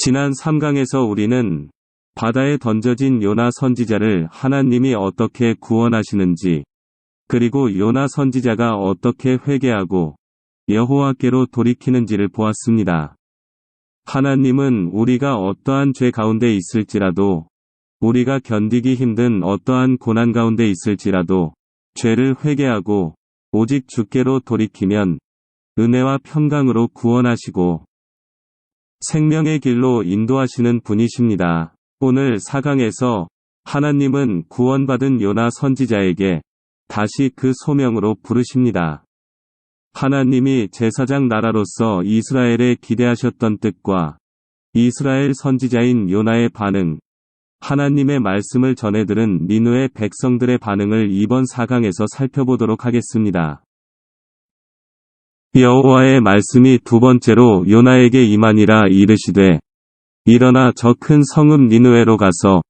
지난 3강에서 우리는 바다에 던져진 요나 선지자를 하나님이 어떻게 구원하시는지, 그리고 요나 선지자가 어떻게 회개하고 여호와께로 돌이키는지를 보았습니다. 하나님은 우리가 어떠한 죄 가운데 있을지라도, 우리가 견디기 힘든 어떠한 고난 가운데 있을지라도 죄를 회개하고 오직 주께로 돌이키면 은혜와 평강으로 구원하시고 생명의 길로 인도하시는 분이십니다. 오늘 4강에서 하나님은 구원받은 요나 선지자에게 다시 그 소명으로 부르십니다. 하나님이 제사장 나라로서 이스라엘에 기대하셨던 뜻과 이스라엘 선지자인 요나의 반응, 하나님의 말씀을 전해들은 니느웨 백성들의 반응을 이번 4강에서 살펴보도록 하겠습니다. 여호와의 말씀이 두 번째로 요나에게 임하니라 이르시되, 일어나 저 큰 성읍 니느웨로 가서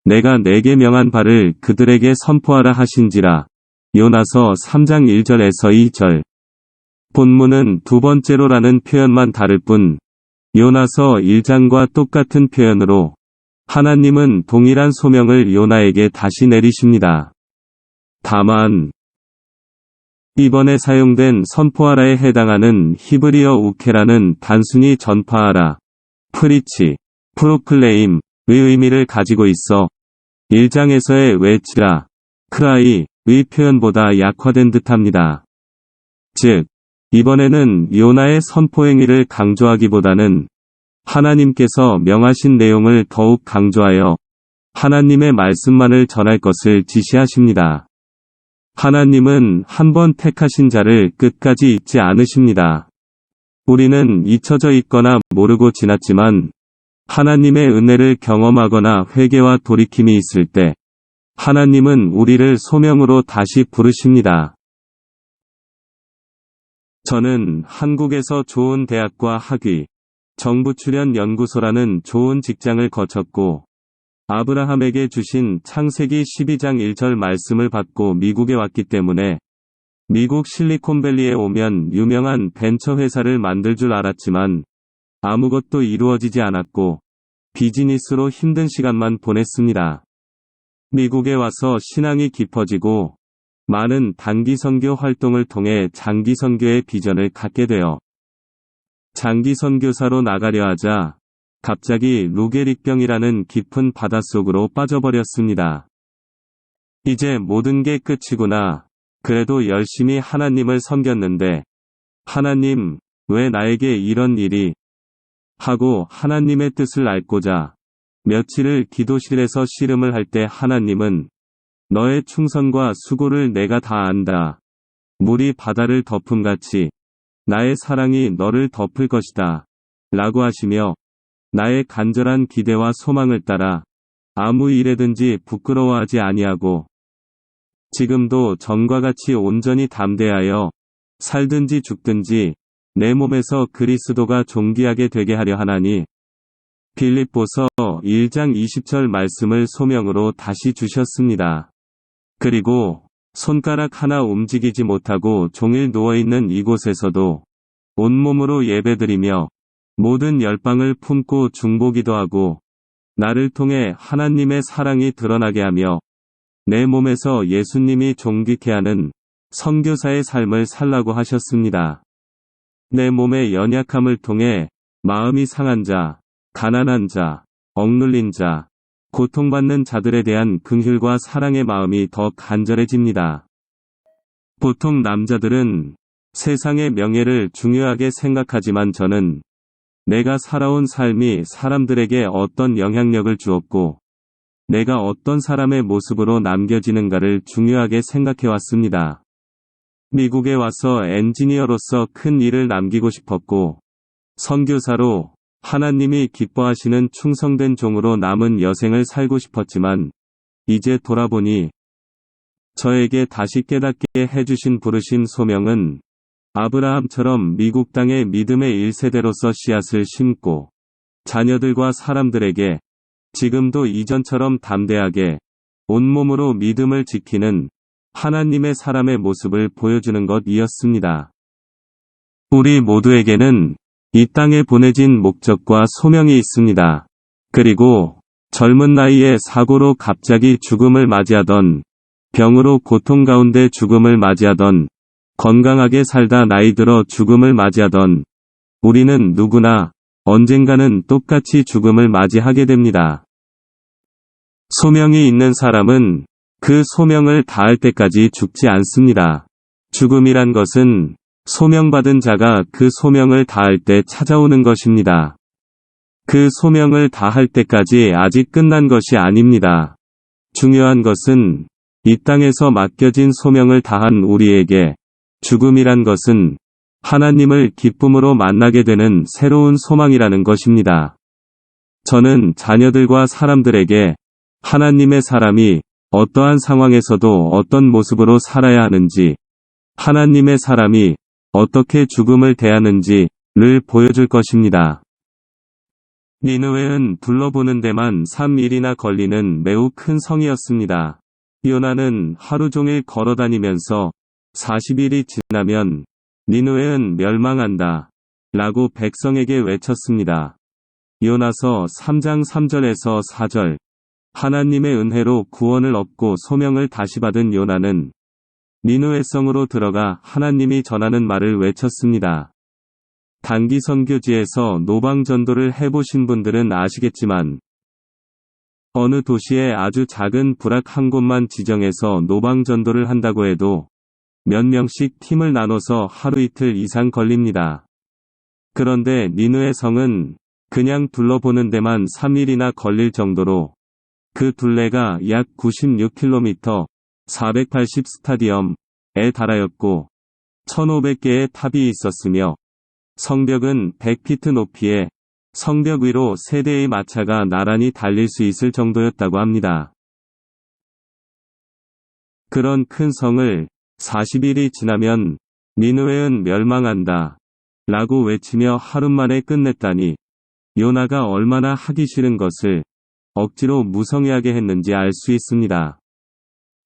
내가 내게 명한 바를 그들에게 선포하라 하신지라. 요나서 3장 1절에서 2절. 본문은 두 번째로라는 표현만 다를 뿐, 요나서 1장과 똑같은 표현으로 하나님은 동일한 소명을 요나에게 다시 내리십니다. 다만 이번에 사용된 선포하라에 해당하는 히브리어 우케라는 단순히 전파하라, 프리치, 프로클레임의 의미를 가지고 있어 1장에서의 외치라, 크라이의 표현보다 약화된 듯합니다. 즉, 이번에는 요나의 선포 행위를 강조하기보다는 하나님께서 명하신 내용을 더욱 강조하여 하나님의 말씀만을 전할 것을 지시하십니다. 하나님은 한 번 택하신 자를 끝까지 잊지 않으십니다. 우리는 잊혀져 있거나 모르고 지났지만 하나님의 은혜를 경험하거나 회개와 돌이킴이 있을 때 하나님은 우리를 소명으로 다시 부르십니다. 저는 한국에서 좋은 대학과 학위, 정부 출연 연구소라는 좋은 직장을 거쳤고 아브라함에게 주신 창세기 12장 1절 말씀을 받고 미국에 왔기 때문에 미국 실리콘밸리에 오면 유명한 벤처 회사를 만들 줄 알았지만 아무것도 이루어지지 않았고 비즈니스로 힘든 시간만 보냈습니다. 미국에 와서 신앙이 깊어지고 많은 단기 선교 활동을 통해 장기 선교의 비전을 갖게 되어 장기 선교사로 나가려 하자 갑자기 루게릭병이라는 깊은 바닷속으로 빠져버렸습니다. 이제 모든 게 끝이구나. 그래도 열심히 하나님을 섬겼는데 하나님, 왜 나에게 이런 일이? 하고 하나님의 뜻을 알고자 며칠을 기도실에서 씨름을 할 때 하나님은 너의 충성과 수고를 내가 다 안다. 물이 바다를 덮음같이 나의 사랑이 너를 덮을 것이다. 라고 하시며 나의 간절한 기대와 소망을 따라 아무 일에든지 부끄러워하지 아니하고 지금도 전과 같이 온전히 담대하여 살든지 죽든지 내 몸에서 그리스도가 존귀하게 되게 하려 하나니. 빌립보서 1장 20절 말씀을 소명으로 다시 주셨습니다. 그리고 손가락 하나 움직이지 못하고 종일 누워있는 이곳에서도 온몸으로 예배드리며 모든 열방을 품고 중보기도 하고 나를 통해 하나님의 사랑이 드러나게 하며 내 몸에서 예수님이 존귀케 하는 선교사의 삶을 살라고 하셨습니다. 내 몸의 연약함을 통해 마음이 상한 자, 가난한 자, 억눌린 자, 고통받는 자들에 대한 긍휼과 사랑의 마음이 더 간절해집니다. 보통 남자들은 세상의 명예를 중요하게 생각하지만 저는 내가 살아온 삶이 사람들에게 어떤 영향력을 주었고 내가 어떤 사람의 모습으로 남겨지는가를 중요하게 생각해왔습니다. 미국에 와서 엔지니어로서 큰 일을 남기고 싶었고 선교사로 하나님이 기뻐하시는 충성된 종으로 남은 여생을 살고 싶었지만 이제 돌아보니 저에게 다시 깨닫게 해주신 부르심 소명은 아브라함처럼 미국 땅의 믿음의 1세대로서 씨앗을 심고 자녀들과 사람들에게 지금도 이전처럼 담대하게 온몸으로 믿음을 지키는 하나님의 사람의 모습을 보여주는 것이었습니다. 우리 모두에게는 이 땅에 보내진 목적과 소명이 있습니다. 그리고 젊은 나이에 사고로 갑자기 죽음을 맞이하던, 병으로 고통 가운데 죽음을 맞이하던, 건강하게 살다 나이 들어 죽음을 맞이하던, 우리는 누구나 언젠가는 똑같이 죽음을 맞이하게 됩니다. 소명이 있는 사람은 그 소명을 다할 때까지 죽지 않습니다. 죽음이란 것은 소명받은 자가 그 소명을 다할 때 찾아오는 것입니다. 그 소명을 다할 때까지 아직 끝난 것이 아닙니다. 중요한 것은 이 땅에서 맡겨진 소명을 다한 우리에게 죽음이란 것은 하나님을 기쁨으로 만나게 되는 새로운 소망이라는 것입니다. 저는 자녀들과 사람들에게 하나님의 사람이 어떠한 상황에서도 어떤 모습으로 살아야 하는지, 하나님의 사람이 어떻게 죽음을 대하는지를 보여줄 것입니다. 니느웨는 둘러보는 데만 3일이나 걸리는 매우 큰 성이었습니다. 요나는 하루 종일 걸어다니면서 40일이 지나면 니느웨는 멸망한다 라고 백성에게 외쳤습니다. 요나서 3장 3절에서 4절. 하나님의 은혜로 구원을 얻고 소명을 다시 받은 요나는 니느웨 성으로 들어가 하나님이 전하는 말을 외쳤습니다. 단기 선교지에서 노방 전도를 해보신 분들은 아시겠지만 어느 도시에 아주 작은 부락 한 곳만 지정해서 노방 전도를 한다고 해도 몇 명씩 팀을 나눠서 하루 이틀 이상 걸립니다. 그런데 니느웨 성은 그냥 둘러보는 데만 3일이나 걸릴 정도로 그 둘레가 약 96km, 480 스타디엄에 달하였고 1500개의 탑이 있었으며 성벽은 100피트 높이에 성벽 위로 3대의 마차가 나란히 달릴 수 있을 정도였다고 합니다. 그런 큰 성을 40일이 지나면 니느웨는 멸망한다 라고 외치며 하루 만에 끝냈다니 요나가 얼마나 하기 싫은 것을 억지로 무성의하게 했는지 알 수 있습니다.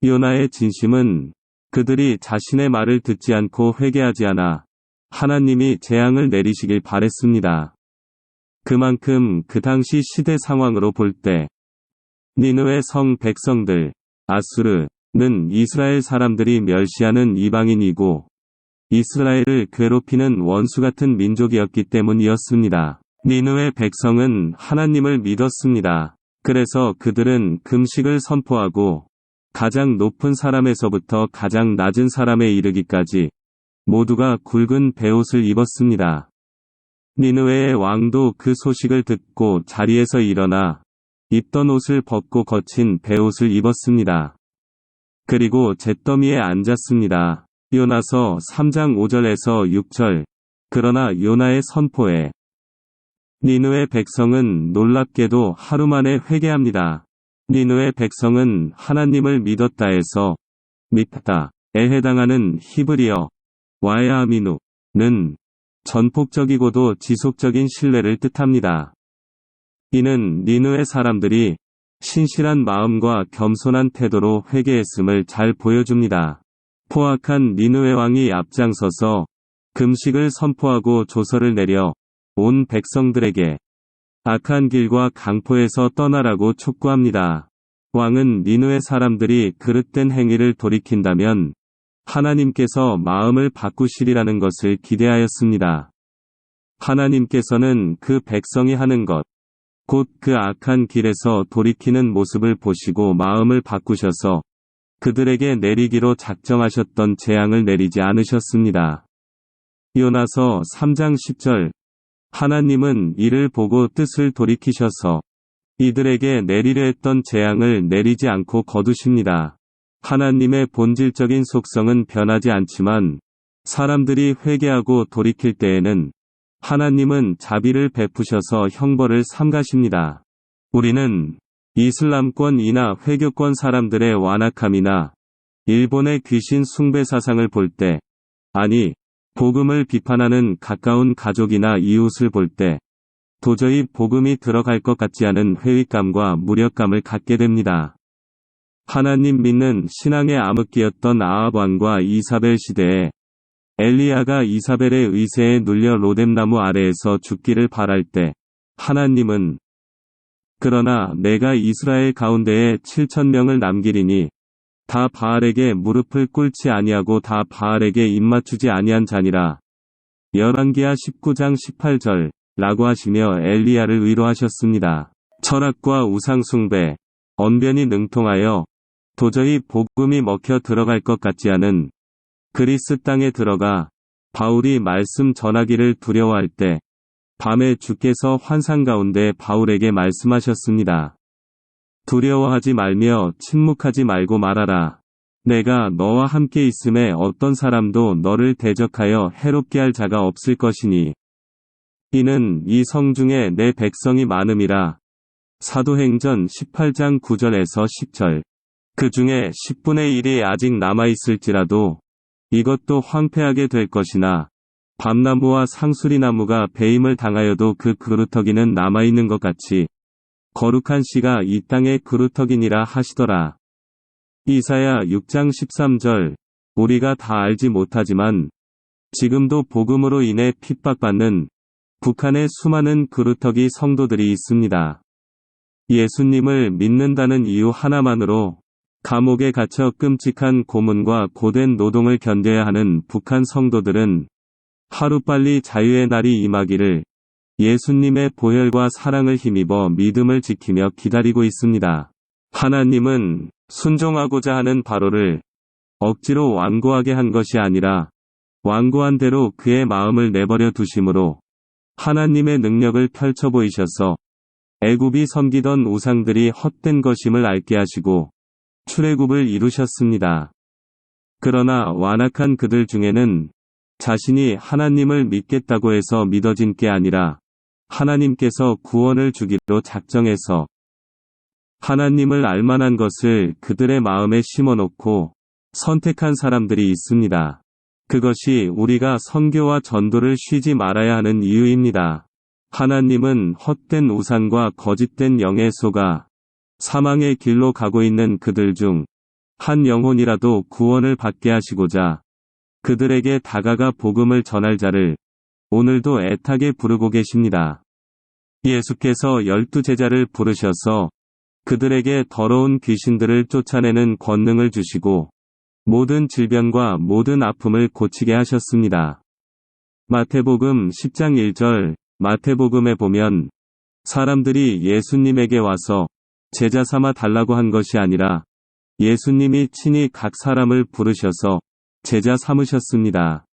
요나의 진심은 그들이 자신의 말을 듣지 않고 회개하지 않아 하나님이 재앙을 내리시길 바랬습니다. 그만큼 그 당시 시대 상황으로 볼 때 니느웨 성 백성들, 아수르는 이스라엘 사람들이 멸시하는 이방인이고 이스라엘을 괴롭히는 원수 같은 민족이었기 때문이었습니다. 니느웨 백성은 하나님을 믿었습니다. 그래서 그들은 금식을 선포하고 가장 높은 사람에서부터 가장 낮은 사람에 이르기까지 모두가 굵은 베옷을 입었습니다. 니느웨의 왕도 그 소식을 듣고 자리에서 일어나 입던 옷을 벗고 거친 베옷을 입었습니다. 그리고 잿더미에 앉았습니다. 요나서 3장 5절에서 6절. 그러나 요나의 선포에 니느웨 백성은 놀랍게도 하루 만에 회개합니다. 니느웨 백성은 하나님을 믿었다 해서 믿다에 해당하는 히브리어 와야아미누는 전폭적이고도 지속적인 신뢰를 뜻합니다. 이는 니느웨 사람들이 신실한 마음과 겸손한 태도로 회개했음을 잘 보여줍니다. 포악한 니느웨 왕이 앞장서서 금식을 선포하고 조서를 내려 온 백성들에게 악한 길과 강포에서 떠나라고 촉구합니다. 왕은 니느웨 사람들이 그릇된 행위를 돌이킨다면 하나님께서 마음을 바꾸시리라는 것을 기대하였습니다. 하나님께서는 그 백성이 하는 것, 곧 그 악한 길에서 돌이키는 모습을 보시고 마음을 바꾸셔서 그들에게 내리기로 작정하셨던 재앙을 내리지 않으셨습니다. 요나서 3장 10절. 하나님은 이를 보고 뜻을 돌이키셔서 이들에게 내리려 했던 재앙을 내리지 않고 거두십니다. 하나님의 본질적인 속성은 변하지 않지만 사람들이 회개하고 돌이킬 때에는 하나님은 자비를 베푸셔서 형벌을 삼가십니다. 우리는 이슬람권이나 회교권 사람들의 완악함이나 일본의 귀신 숭배 사상을 볼 때, 아니, 복음을 비판하는 가까운 가족이나 이웃을 볼 때, 도저히 복음이 들어갈 것 같지 않은 회의감과 무력감을 갖게 됩니다. 하나님 믿는 신앙의 암흑기였던 아합 왕과 이사벨 시대에 엘리야가 이사벨의 의세에 눌려 로뎀나무 아래에서 죽기를 바랄 때 하나님은 그러나 내가 이스라엘 가운데에 7,000명을 남기리니 다 바알에게 무릎을 꿇지 아니하고 다 바알에게 입맞추지 아니한 자니라. 열왕기하 19장 18절 라고 하시며 엘리야를 위로하셨습니다. 철학과 우상숭배, 언변이 능통하여 도저히 복음이 먹혀 들어갈 것 같지 않은 그리스 땅에 들어가 바울이 말씀 전하기를 두려워할 때 밤에 주께서 환상 가운데 바울에게 말씀하셨습니다. 두려워하지 말며 침묵하지 말고 말하라. 내가 너와 함께 있음에 어떤 사람도 너를 대적하여 해롭게 할 자가 없을 것이니 이는 이 성 중에 내 백성이 많음이라. 사도행전 18장 9절에서 10절. 그 중에 10분의 1이 아직 남아있을지라도 이것도 황폐하게 될 것이나 밤나무와 상수리나무가 배임을 당하여도 그 그루터기는 남아있는 것 같이 거룩한 씨가 이 땅의 그루터기니라 하시더라. 이사야 6장 13절. 우리가 다 알지 못하지만 지금도 복음으로 인해 핍박받는 북한의 수많은 그루터기 성도들이 있습니다. 예수님을 믿는다는 이유 하나만으로 감옥에 갇혀 끔찍한 고문과 고된 노동을 견뎌야 하는 북한 성도들은 하루빨리 자유의 날이 임하기를 예수님의 보혈과 사랑을 힘입어 믿음을 지키며 기다리고 있습니다. 하나님은 순종하고자 하는 바로를 억지로 완고하게 한 것이 아니라 완고한 대로 그의 마음을 내버려 두심으로 하나님의 능력을 펼쳐 보이셔서 애굽이 섬기던 우상들이 헛된 것임을 알게 하시고 출애굽을 이루셨습니다. 그러나 완악한 그들 중에는 자신이 하나님을 믿겠다고 해서 믿어진 게 아니라 하나님께서 구원을 주기로 작정해서 하나님을 알만한 것을 그들의 마음에 심어놓고 선택한 사람들이 있습니다. 그것이 우리가 선교와 전도를 쉬지 말아야 하는 이유입니다. 하나님은 헛된 우상과 거짓된 영에 속아 사망의 길로 가고 있는 그들 중 한 영혼이라도 구원을 받게 하시고자 그들에게 다가가 복음을 전할 자를 오늘도 애타게 부르고 계십니다. 예수께서 12제자를 부르셔서 그들에게 더러운 귀신들을 쫓아내는 권능을 주시고 모든 질병과 모든 아픔을 고치게 하셨습니다. 마태복음 10장 1절. 마태복음에 보면 사람들이 예수님에게 와서 제자 삼아 달라고 한 것이 아니라 예수님이 친히 각 사람을 부르셔서 제자 삼으셨습니다.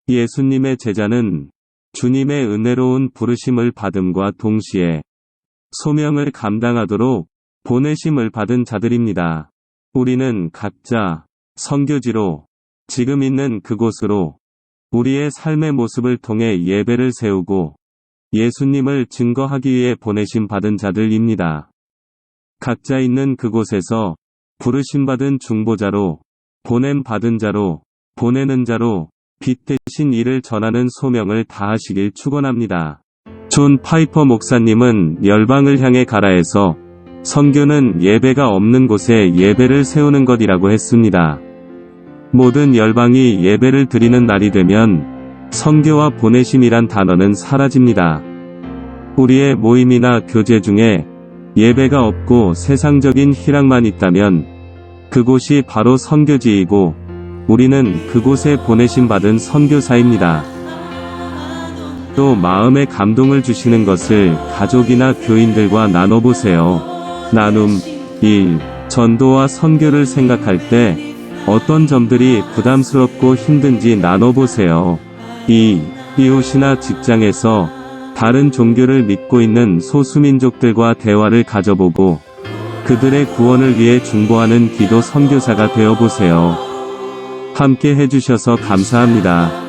예수님의 제자는 주님의 은혜로운 부르심을 받음과 동시에 소명을 감당하도록 보내심을 받은 자들입니다. 우리는 각자 선교지로 지금 있는 그곳으로 우리의 삶의 모습을 통해 예배를 세우고 예수님을 증거하기 위해 보내심 받은 자들입니다. 각자 있는 그곳에서 부르심 받은 중보자로, 보냄 받은 자로, 보내는 자로 빛 대신 일을 전하는 소명을 다하시길 축원합니다. 존 파이퍼 목사님은 열방을 향해 가라에서 선교는 예배가 없는 곳에 예배를 세우는 것이라고 했습니다. 모든 열방이 예배를 드리는 날이 되면 선교와 보내심이란 단어는 사라집니다. 우리의 모임이나 교제 중에 예배가 없고 세상적인 희락만 있다면 그곳이 바로 선교지이고 우리는 그곳에 보내심 받은 선교사입니다. 또 마음에 감동을 주시는 것을 가족이나 교인들과 나눠보세요. 나눔 1. 전도와 선교를 생각할 때 어떤 점들이 부담스럽고 힘든지 나눠보세요. 2. 이웃이나 직장에서 다른 종교를 믿고 있는 소수민족들과 대화를 가져보고 그들의 구원을 위해 중보하는 기도 선교사가 되어보세요. 함께 해주셔서 감사합니다.